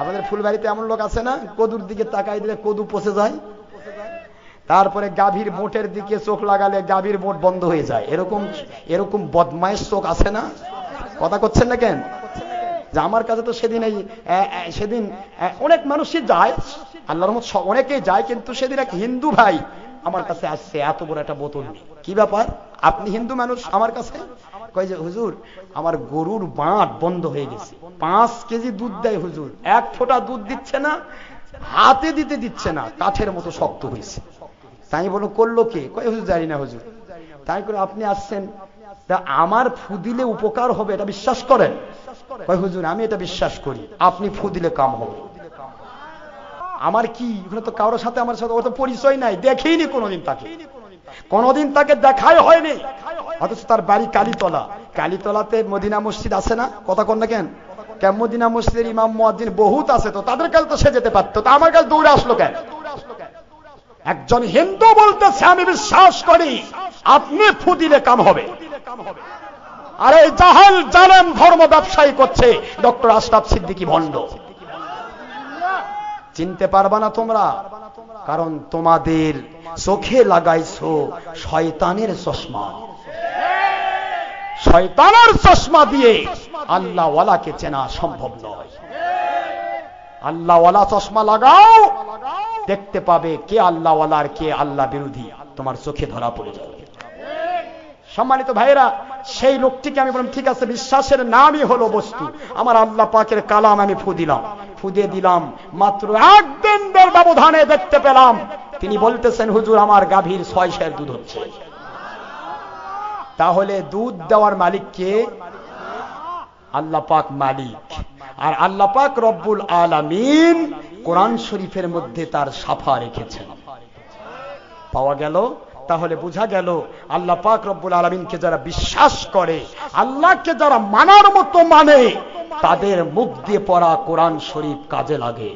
আমাদের ফুলবাড়িতে এমন লোক আছে না, কদুর দিকে তাকাই দিলে কদু পচে যায়, তারপরে গাভীর মোটের দিকে চোখ লাগালে গাভীর মোট বন্ধ হয়ে যায়। এরকম এরকম বদমাইশ চোখ আছে না? কথা করছেন না কেন? যে আমার কাছে তো সেদিন অনেক মানুষই যায়, আল্লাহর রহমত অনেকেই যায়, কিন্তু সেদিন এক হিন্দু ভাই আমার কাছে আসছে এত বড় একটা বোতল। কি ব্যাপার, আপনি হিন্দু মানুষ আমার কাছে? কয় যে হুজুর আমার গরুর বাঁট বন্ধ হয়ে গেছে, 5 কেজি দুধ দেয় হুজুর, 1 ফোঁটা দুধ দিচ্ছে না, হাতে দিচ্ছে না, কাঠের মতো শক্ত হয়েছে। তাই বলো করলো কে? কয় হুজুর জানি না হুজুর। তাই করে আপনি আসছেন, তা আমার ফু দিলে উপকার হবে এটা বিশ্বাস করেন? কয় হুজুর আমি এটা বিশ্বাস করি, আপনি ফু দিলে কাম হবে। আমার কি ওখানে তো কারোর সাথে আমার সাথে ওর তো পরিচয় নাই, দেখিনি কোনোদিন তাকে দেখাই হয়নি, অথচ তার বাড়ি কালীতলা। কালীতলাতে মদিনা মসজিদ আছে না? কথা কন না কেন? মদিনা মসজিদের ইমাম মুয়াজ্জিন বহুত আছে, তো তাদের কাছে তো সে যেতে পারতো, তা আমার কাছে দৌড়ে আসলো কেন? একজন হিন্দু বলতেছে আমি বিশ্বাস করি আপনি ফু দিলে কাম হবে। আর এই জাহেল জালেম ধর্ম ব্যবসায়ী করছে ডক্টর আশরাফ সিদ্দিকী ভণ্ড। চিনতে পারবা না তোমরা, কারণ তোমাদের চোখে লাগাইছো শয়তানের চশমা। শয়তানের চশমা দিয়ে আল্লাহ ওয়ালাকে চেনা সম্ভব নয়। আল্লাহ ওয়ালা চশমা লাগাও, দেখতে পাবে কে আল্লাহ ওয়ালা আর কে আল্লাহ বিরোধী, তোমার চোখে ধরা পড়ে যাবে। সম্মানিত ভাইরা, সেই লোকটিকে আমি বললাম ঠিক আছে, বিশ্বাসের নামই হলো বস্তু, আমার আল্লাহ পাকের কালাম আমি ফু দিয়ে দিলাম, মাত্র 1 দিনের ব্যবধানে দেখতে পেলাম তিনি বলতেছেন হুজুর আমার গাভীর 6 সের দুধ হচ্ছে। তাহলে দুধ দেওয়ার মালিক কে? আল্লাহ পাক মালিক। আর আল্লাহ পাক রব্বুল আলামিন কোরআন শরীফের মধ্যে তার সাফা রেখেছেন। পাওয়া গেল, তাহলে বোঝা গেল আল্লাহ পাক রব্বুল আলামিনকে যারা বিশ্বাস করে, আল্লাহকে যারা মানার মতো মানে, তাদের মুখ দিয়ে পড়া কোরআন শরীফ কাজে লাগে।